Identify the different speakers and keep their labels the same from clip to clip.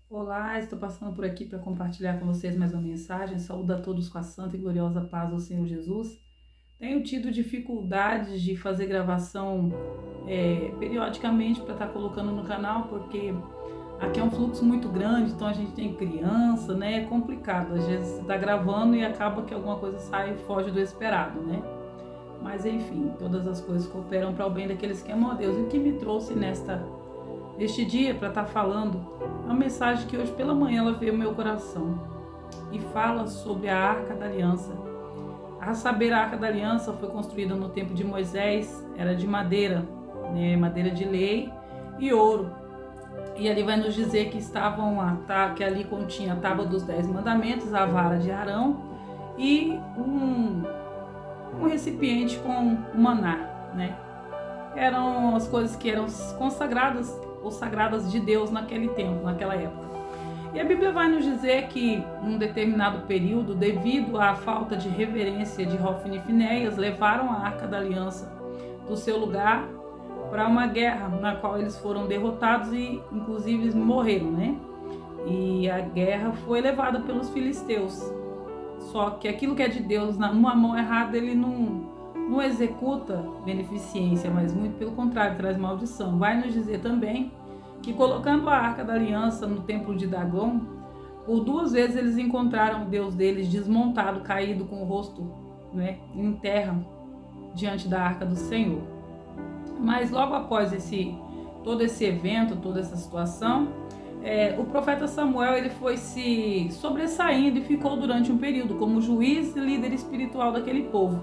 Speaker 1: Olá, estou passando por aqui para compartilhar com vocês mais uma mensagem. Saúdo a todos com a santa e gloriosa paz do Senhor Jesus. Tenho tido dificuldades de fazer gravação periodicamente para estar colocando no canal, porque aqui é um fluxo muito grande, então a gente tem criança, né? É complicado. Às vezes você está gravando e acaba que alguma coisa sai e foge do esperado, né? Mas enfim, todas as coisas cooperam para o bem daqueles que amam a Deus. E o que me trouxe neste dia para estar falando é uma mensagem que hoje pela manhã ela veio ao meu coração e fala sobre a Arca da Aliança. A saber, a Arca da Aliança foi construída no tempo de Moisés, era de madeira, né, madeira de lei e ouro. E ali vai nos dizer que que ali continha a tábua dos 10 mandamentos, a vara de Arão e um recipiente com maná, né? Eram as coisas que eram consagradas ou sagradas de Deus naquele tempo, naquela época. E a Bíblia vai nos dizer que, num determinado período, devido à falta de reverência de Hofni e Finéias, levaram a Arca da Aliança do seu lugar para uma guerra na qual eles foram derrotados e, inclusive, morreram, né? E a guerra foi levada pelos filisteus. Só que aquilo que é de Deus, numa mão errada, ele não executa beneficência, mas muito pelo contrário, traz maldição. Vai nos dizer também que colocando a Arca da Aliança no templo de Dagon, por 2 vezes eles encontraram o Deus deles desmontado, caído com o rosto, né, em terra, diante da Arca do Senhor. Mas logo após todo esse evento, toda essa situação, o profeta Samuel ele foi se sobressaindo e ficou durante um período como juiz e líder espiritual daquele povo.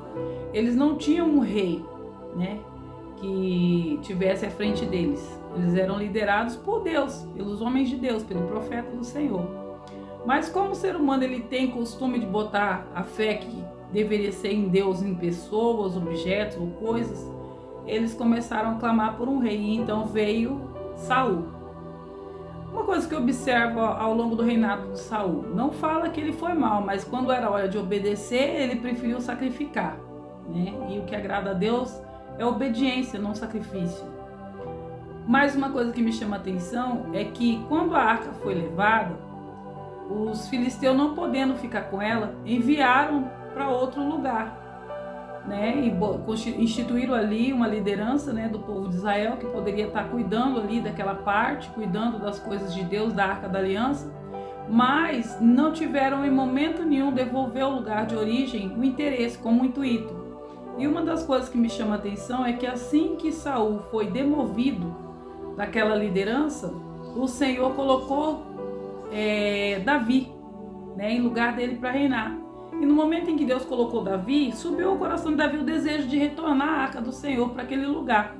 Speaker 1: Eles não tinham um rei, né, que tivesse à frente deles. Eles eram liderados por Deus, pelos homens de Deus, pelo profeta do Senhor. Mas como o ser humano ele tem costume de botar a fé que deveria ser em Deus, em pessoas, objetos ou coisas, eles começaram a clamar por um rei. E então veio Saul. Uma coisa que eu observo ao longo do reinado de Saul, não fala que ele foi mal, mas quando era hora de obedecer, ele preferiu sacrificar, né? E o que agrada a Deus é obediência, não sacrifício. Mais uma coisa que me chama a atenção é que quando a arca foi levada, os filisteus, não podendo ficar com ela, enviaram para outro lugar, né? E instituíram ali uma liderança, né, do povo de Israel que poderia estar cuidando ali daquela parte, cuidando das coisas de Deus, da Arca da Aliança, mas não tiveram em momento nenhum devolver ao lugar de origem o interesse como intuito. E uma das coisas que me chama a atenção é que assim que Saul foi demovido daquela liderança, o Senhor colocou Davi, né, em lugar dele para reinar. E no momento em que Deus colocou Davi, subiu ao coração de Davi o desejo de retornar a Arca do Senhor para aquele lugar.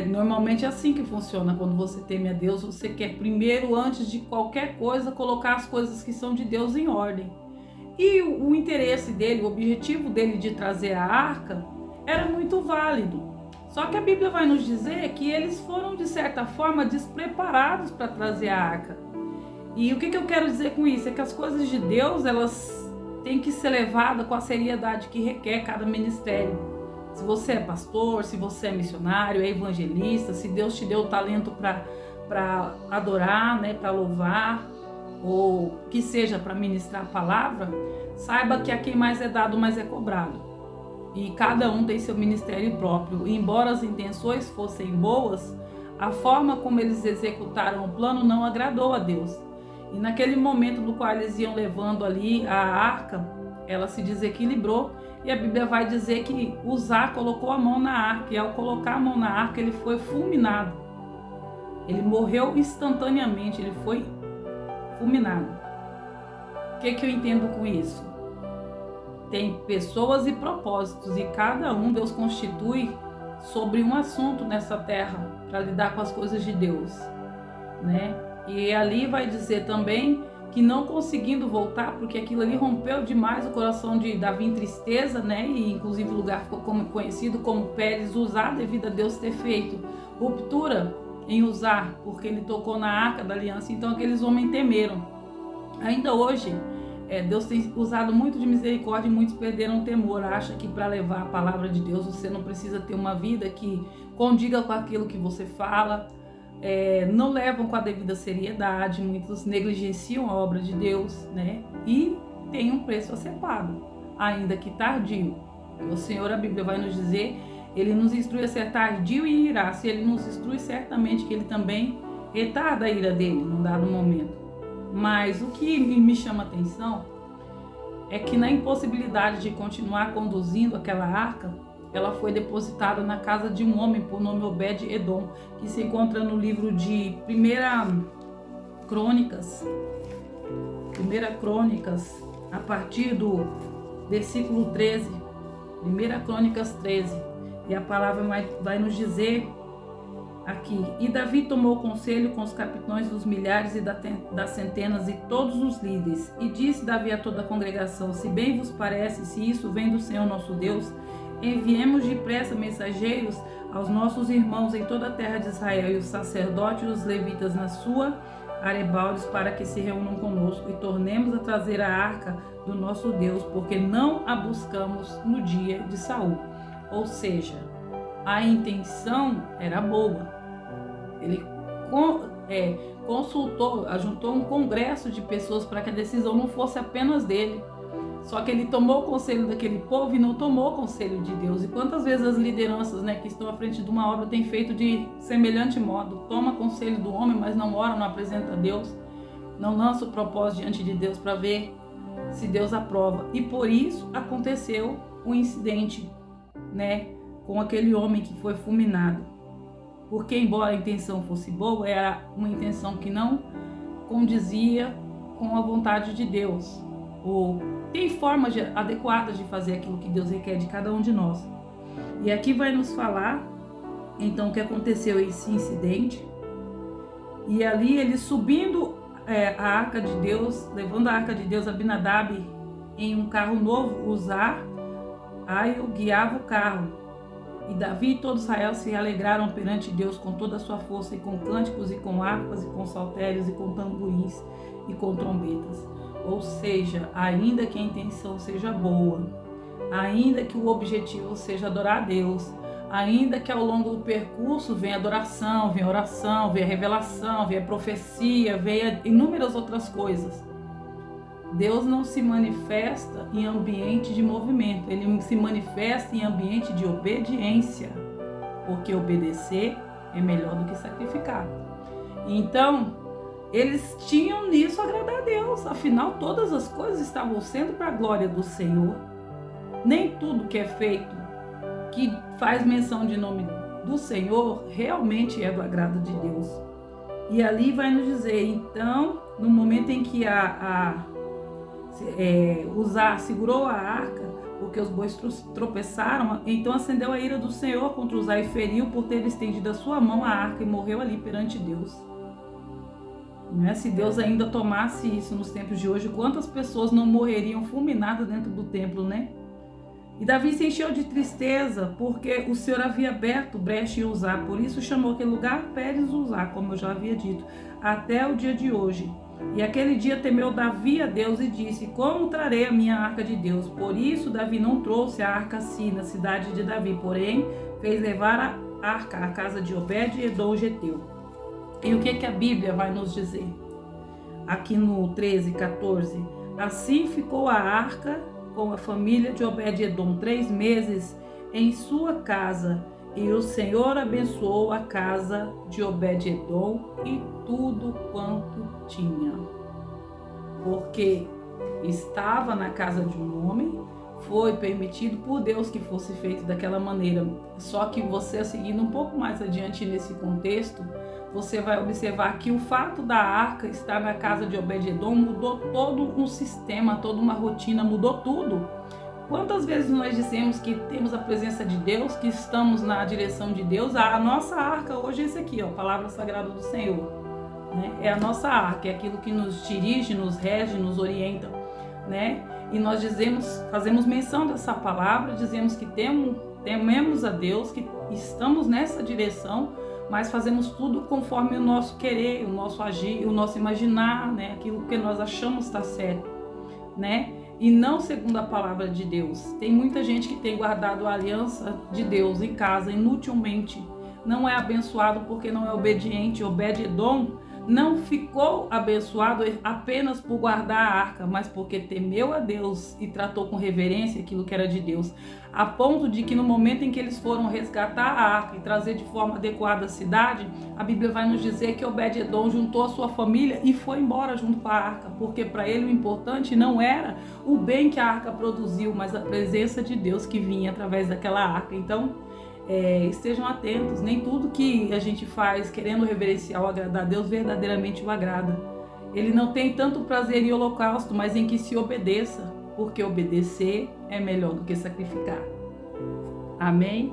Speaker 1: Normalmente é assim que funciona. Quando você teme a Deus, você quer primeiro, antes de qualquer coisa, colocar as coisas que são de Deus em ordem. E o interesse dele, o objetivo dele de trazer a arca era muito válido. Só que a Bíblia vai nos dizer que eles foram, de certa forma, despreparados para trazer a arca. E o que eu quero dizer com isso? É que as coisas de Deus, elas têm que ser levadas com a seriedade que requer cada ministério. Se você é pastor, se você é missionário, é evangelista, se Deus te deu o talento para adorar, né, para louvar, ou que seja para ministrar a palavra, saiba que a quem mais é dado, mais é cobrado. E cada um tem seu ministério próprio. E embora as intenções fossem boas, a forma como eles executaram o plano não agradou a Deus. E naquele momento no qual eles iam levando ali a arca, ela se desequilibrou. E a Bíblia vai dizer que Uzá colocou a mão na arca. E ao colocar a mão na arca, ele foi fulminado. Ele morreu instantaneamente, ele foi fulminado. O que eu entendo com isso? Tem pessoas e propósitos, e cada um Deus constitui sobre um assunto nessa terra para lidar com as coisas de Deus, né? E ali vai dizer também que não conseguindo voltar, porque aquilo ali rompeu demais o coração de Davi em tristeza, né? E inclusive o lugar ficou conhecido como Pérez Uzá, devido a Deus ter feito ruptura em Uzá, porque ele tocou na Arca da Aliança. Então aqueles homens temeram. Ainda hoje Deus tem usado muito de misericórdia e muitos perderam o temor. Acha que para levar a palavra de Deus você não precisa ter uma vida que condiga com aquilo que você fala, não levam com a devida seriedade, muitos negligenciam a obra de Deus, né? E tem um preço a ser pago, ainda que tardio. O Senhor, a Bíblia vai nos dizer, Ele nos instrui a ser tardio e irá. Se Ele nos instrui, certamente que Ele também retarda a ira dele num dado momento. Mas o que me chama a atenção é que na impossibilidade de continuar conduzindo aquela arca, ela foi depositada na casa de um homem por nome Obed-Edom, que se encontra no livro de 1 Crônicas, a partir do versículo 13, 1 Crônicas 13, e a palavra vai nos dizer aqui: e Davi tomou conselho com os capitães dos milhares e das centenas e todos os líderes, e disse Davi a toda a congregação: se bem vos parece, se isso vem do Senhor nosso Deus, enviemos depressa mensageiros aos nossos irmãos em toda a terra de Israel, e os sacerdotes e os levitas na sua arebaldes, para que se reúnam conosco, e tornemos a trazer a arca do nosso Deus, porque não a buscamos no dia de Saul. Ou seja, a intenção era boa. Ele consultou, ajuntou um congresso de pessoas para que a decisão não fosse apenas dele. Só que ele tomou o conselho daquele povo e não tomou o conselho de Deus. E quantas vezes as lideranças, que estão à frente de uma obra têm feito de semelhante modo? Toma conselho do homem, mas não ora, não apresenta a Deus, não lança o propósito diante de Deus para ver se Deus aprova. E por isso aconteceu um incidente, com aquele homem que foi fulminado. Porque embora a intenção fosse boa, era uma intenção que não condizia com a vontade de Deus. Ou tem formas adequadas de fazer aquilo que Deus requer de cada um de nós. E aqui vai nos falar, então, o que aconteceu esse incidente. E ali ele subindo a arca de Deus, levando a arca de Deus, Abinadab, em um carro novo, Uzá, Aio guiava o carro. E Davi e todo Israel se alegraram perante Deus com toda a sua força, e com cânticos, e com harpas, e com saltérios, e com tamborins, e com trombetas. Ou seja, ainda que a intenção seja boa, ainda que o objetivo seja adorar a Deus, ainda que ao longo do percurso venha adoração, venha oração, venha revelação, venha profecia, venha inúmeras outras coisas, Deus não se manifesta em ambiente de movimento, Ele se manifesta em ambiente de obediência, porque obedecer é melhor do que sacrificar. Então, eles tinham nisso agradar a Deus, afinal todas as coisas estavam sendo para a glória do Senhor. Nem tudo que é feito, que faz menção de nome do Senhor, realmente é do agrado de Deus. E ali vai nos dizer, então, no momento em que Uzá segurou a arca, porque os bois tropeçaram, então acendeu a ira do Senhor contra Uzá e feriu por ter estendido a sua mão à arca, e morreu ali perante Deus. Se Deus ainda tomasse isso nos tempos de hoje, quantas pessoas não morreriam fulminadas dentro do templo, E Davi se encheu de tristeza, porque o Senhor havia aberto brecha em Uzá, por isso chamou aquele lugar Pérez Uzá, como eu já havia dito, até o dia de hoje. E aquele dia temeu Davi a Deus e disse: como trarei a minha arca de Deus? Por isso Davi não trouxe a arca assim na cidade de Davi, porém fez levar a arca à casa de Obed-Edom geteu. E o que a Bíblia vai nos dizer? Aqui no 13, 14. Assim ficou a arca com a família de Obed-Edom 3 meses em sua casa, e o Senhor abençoou a casa de Obed-Edom e tudo quanto tinha. Porque estava na casa de um homem, foi permitido por Deus que fosse feito daquela maneira. Só que você, seguindo um pouco mais adiante nesse contexto, você vai observar que o fato da arca estar na casa de Obed-Edom mudou todo um sistema, toda uma rotina, mudou tudo. Quantas vezes nós dizemos que temos a presença de Deus, que estamos na direção de Deus? A nossa arca hoje é esse aqui, a palavra sagrada do Senhor. É a nossa arca, é aquilo que nos dirige, nos rege, nos orienta. E nós fazemos menção dessa palavra, dizemos que tememos a Deus, que estamos nessa direção, mas fazemos tudo conforme o nosso querer, o nosso agir, o nosso imaginar, aquilo que nós achamos estar certo, e não segundo a palavra de Deus. Tem muita gente que tem guardado a aliança de Deus em casa inutilmente, não é abençoado porque não é obediente. Obed-edom não ficou abençoado apenas por guardar a arca, mas porque temeu a Deus e tratou com reverência aquilo que era de Deus, a ponto de que no momento em que eles foram resgatar a arca e trazer de forma adequada a cidade, a Bíblia vai nos dizer que Obed-edom juntou a sua família e foi embora junto com a arca, porque para ele o importante não era o bem que a arca produziu, mas a presença de Deus que vinha através daquela arca. Então, estejam atentos, nem tudo que a gente faz querendo reverenciar ou agradar a Deus verdadeiramente o agrada. Ele não tem tanto prazer em holocausto, mas em que se obedeça, porque obedecer é melhor do que sacrificar. Amém?